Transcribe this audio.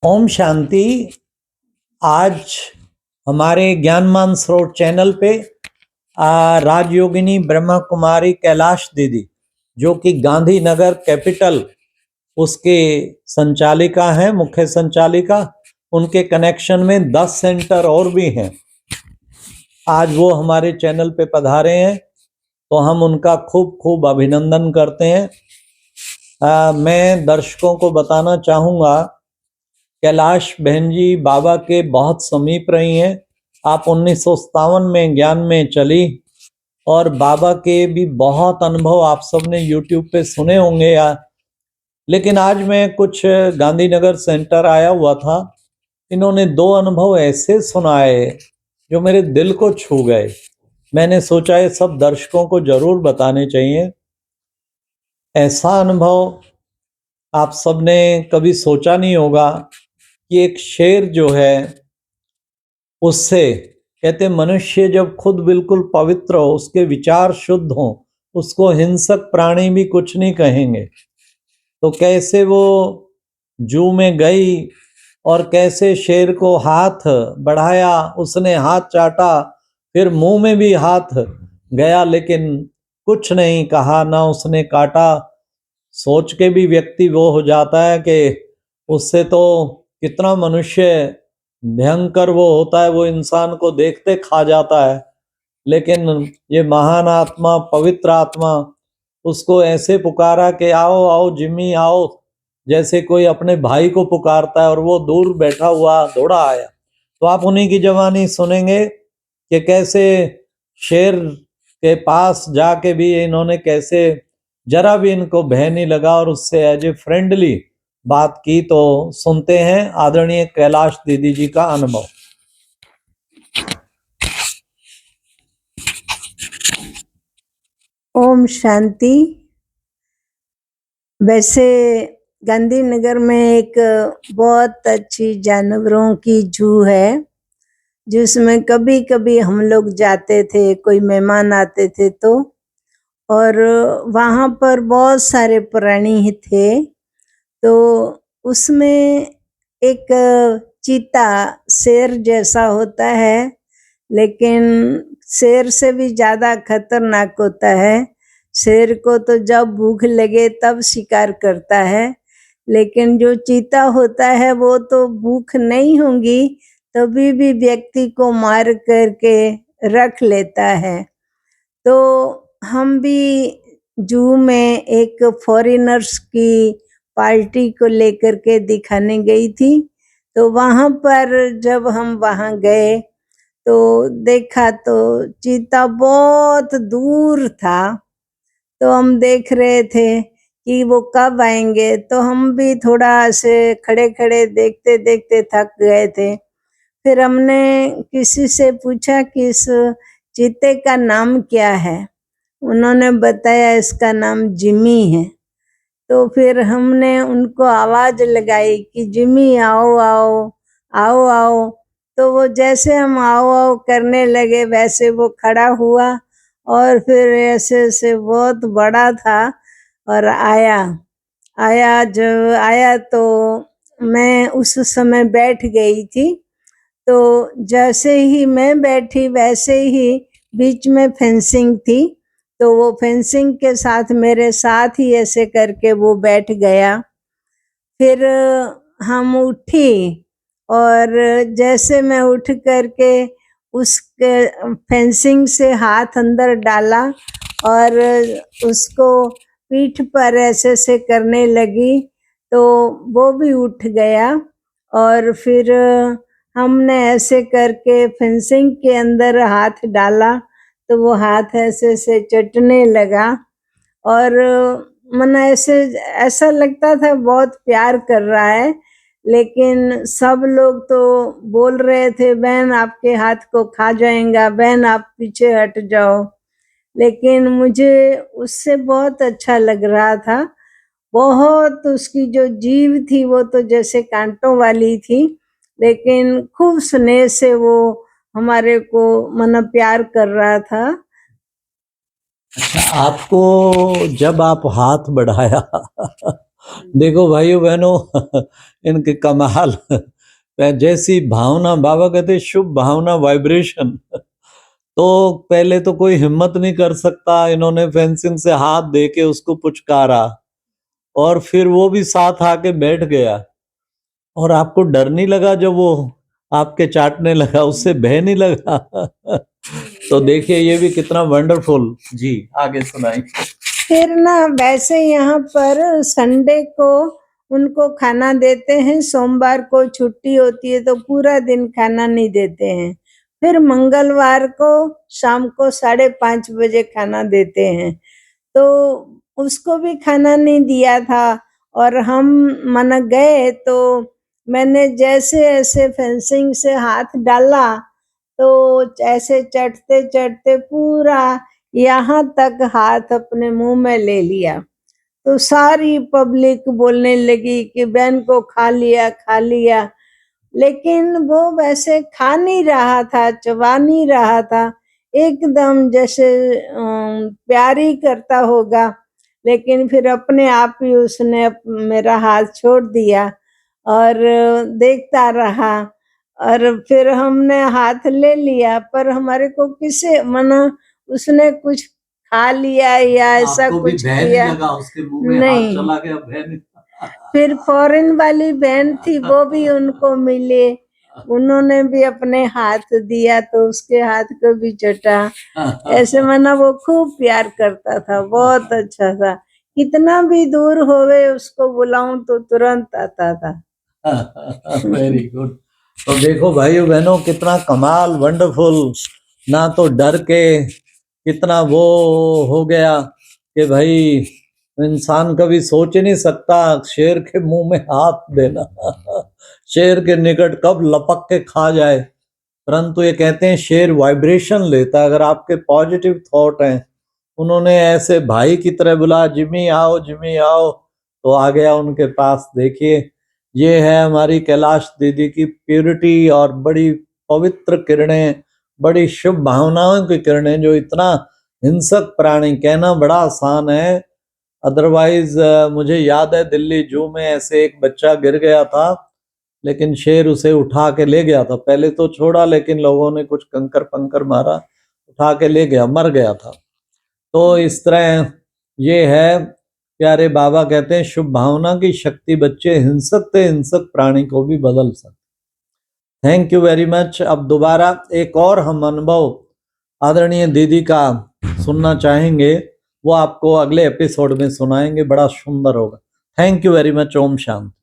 ओम शांति। आज हमारे ज्ञान मानसरोवर चैनल पे राजयोगिनी ब्रह्मा कुमारी कैलाश दीदी, जो कि गांधीनगर कैपिटल उसके संचालिका हैं, मुख्य संचालिका, उनके कनेक्शन में 10 सेंटर और भी हैं। आज वो हमारे चैनल पे पधारे हैं, तो हम उनका खूब खूब अभिनंदन करते हैं। मैं दर्शकों को बताना चाहूँगा, कैलाश बहन जी बाबा के बहुत समीप रही हैं। आप 1957 में ज्ञान में चली और बाबा के भी बहुत अनुभव आप सबने यूट्यूब पे सुने होंगे लेकिन आज मैं कुछ गांधीनगर सेंटर आया हुआ था, इन्होंने 2 अनुभव ऐसे सुनाए जो मेरे दिल को छू गए। मैंने सोचा ये सब दर्शकों को जरूर बताने चाहिए। ऐसा अनुभव आप सबने कभी सोचा नहीं होगा कि एक शेर जो है, उससे कहते मनुष्य जब खुद बिल्कुल पवित्र हो, उसके विचार शुद्ध हो, उसको हिंसक प्राणी भी कुछ नहीं कहेंगे। तो कैसे वो जू में गई और कैसे शेर को हाथ बढ़ाया, उसने हाथ चाटा, फिर मुंह में भी हाथ गया लेकिन कुछ नहीं कहा, ना उसने काटा। सोच के भी व्यक्ति वो हो जाता है कि उससे तो कितना मनुष्य भयंकर वो होता है, वो इंसान को देखते खा जाता है। लेकिन ये महान आत्मा, पवित्र आत्मा, उसको ऐसे पुकारा कि आओ आओ जिम्मी आओ, जैसे कोई अपने भाई को पुकारता है, और वो दूर बैठा हुआ दौड़ा आया। तो आप उन्हीं की जवानी सुनेंगे कि कैसे शेर के पास जाके भी इन्होंने कैसे जरा भी इनको भय नहीं लगा और उससे एज ए फ्रेंडली बात की। तो सुनते हैं आदरणीय कैलाश दीदी जी का अनुभव। ओम शांति। वैसे गांधीनगर में एक बहुत अच्छी जानवरों की जू है, जिसमें कभी कभी हम लोग जाते थे, कोई मेहमान आते थे तो, और वहाँ पर बहुत सारे प्राणी थे। तो उसमें एक चीता शेर जैसा होता है, लेकिन शेर से भी ज़्यादा खतरनाक होता है। शेर को तो जब भूख लगे तब शिकार करता है, लेकिन जो चीता होता है वो तो भूख नहीं होगी तभी भी व्यक्ति को मार करके रख लेता है। तो हम भी जू में एक फॉरेनर्स की पार्टी को लेकर के दिखाने गई थी। तो वहाँ पर जब हम वहाँ गए तो देखा तो चीता बहुत दूर था। तो हम देख रहे थे कि वो कब आएंगे, तो हम भी थोड़ा से खड़े खड़े देखते देखते थक गए थे। फिर हमने किसी से पूछा कि इस चीते का नाम क्या है। उन्होंने बताया इसका नाम जिमी है। तो फिर हमने उनको आवाज लगाई कि जिमी आओ आओ आओ आओ। तो वो जैसे हम आओ आओ करने लगे वैसे वो खड़ा हुआ और फिर ऐसे ऐसे बहुत बड़ा था और आया जब आया तो मैं उस समय बैठ गई थी। तो जैसे ही मैं बैठी वैसे ही बीच में फेंसिंग थी, तो वो फेंसिंग के साथ मेरे साथ ही ऐसे करके वो बैठ गया। फिर हम उठी और जैसे मैं उठ करके उसके फेंसिंग से हाथ अंदर डाला और उसको पीठ पर ऐसे से करने लगी, तो वो भी उठ गया। और फिर हमने ऐसे करके फेंसिंग के अंदर हाथ डाला तो वो हाथ ऐसे से चटने लगा और मन ऐसा लगता था बहुत प्यार कर रहा है। लेकिन सब लोग तो बोल रहे थे बहन आपके हाथ को खा जाएगा, बहन आप पीछे हट जाओ। लेकिन मुझे उससे बहुत अच्छा लग रहा था। बहुत उसकी जो जीभ थी वो तो जैसे कांटों वाली थी, लेकिन खूब स्नेह से वो हमारे को मन प्यार कर रहा था। अच्छा, आपको जब आप हाथ बढ़ाया देखो भाइयों बहनों, इनके कमाल। जैसी भावना, बाबा कहते हैं, शुभ भावना वाइब्रेशन। तो पहले तो कोई हिम्मत नहीं कर सकता, इन्होंने फेंसिंग से हाथ दे के उसको पुचकारा और फिर वो भी साथ आके बैठ गया। और आपको डर नहीं लगा जब वो आपके चाटने लगा, उससे भय नहीं लगा? तो देखिए ये भी कितना वंडरफुल। जी आगे सुनाई। फिर ना वैसे यहाँ पर संडे को उनको खाना देते हैं, सोमवार को छुट्टी होती है तो पूरा दिन खाना नहीं देते हैं। फिर मंगलवार को शाम को 5:30 बजे खाना देते हैं। तो उसको भी खाना नहीं दिया था और हम मन गए तो मैंने जैसे ऐसे फेंसिंग से हाथ डाला तो ऐसे चढ़ते चढ़ते पूरा यहाँ तक हाथ अपने मुंह में ले लिया। तो सारी पब्लिक बोलने लगी कि बहन को खा लिया। लेकिन वो वैसे खा नहीं रहा था, चबा नहीं रहा था, एकदम जैसे प्यार ही करता होगा। लेकिन फिर अपने आप ही उसने मेरा हाथ छोड़ दिया और देखता रहा। और फिर हमने हाथ ले लिया, पर हमारे को किसे मना उसने कुछ खा लिया या ऐसा आपको भी कुछ भय नहीं किया लगा? उसके मुंह में हाथ नहीं। चला गया, भय नहीं? फिर फॉरेन वाली बहन थी, वो भी उनको मिले, उन्होंने भी अपने हाथ दिया तो उसके हाथ को भी चटा। ऐसे माना वो खूब प्यार करता था, बहुत अच्छा था। कितना भी दूर होवे उसको बुलाऊं तो तुरंत आता था। Very good. तो देखो भाइयों बहनों कितना कमाल, वंडरफुल। ना तो डर के कितना वो हो गया कि भाई इंसान कभी सोच ही नहीं सकता शेर के मुंह में हाथ देना। शेर के निकट कब लपक के खा जाए। परंतु ये कहते हैं शेर वाइब्रेशन लेता है। अगर आपके पॉजिटिव थॉट हैं, उन्होंने ऐसे भाई की तरह बुलाया, जिमी आओ जिमी आओ, तो आ गया उनके पास। देखिए ये है हमारी कैलाश दीदी की प्यूरिटी और बड़ी पवित्र किरणें, बड़ी शुभ भावनाओं की किरणें, जो इतना हिंसक प्राणी, कहना बड़ा आसान है। अदरवाइज मुझे याद है दिल्ली जू में ऐसे एक बच्चा गिर गया था, लेकिन शेर उसे उठा के ले गया था। पहले तो छोड़ा, लेकिन लोगों ने कुछ कंकर पंकर मारा, उठा के ले गया, मर गया था। तो इस तरह ये है। प्यारे बाबा कहते हैं शुभ भावना की शक्ति बच्चे हिंसक से हिंसक प्राणी को भी बदल सकते। Thank you very much. अब दोबारा एक और हम अनुभव आदरणीय दीदी का सुनना चाहेंगे, वो आपको अगले एपिसोड में सुनाएंगे, बड़ा सुंदर होगा। Thank you very much. ओम शांति।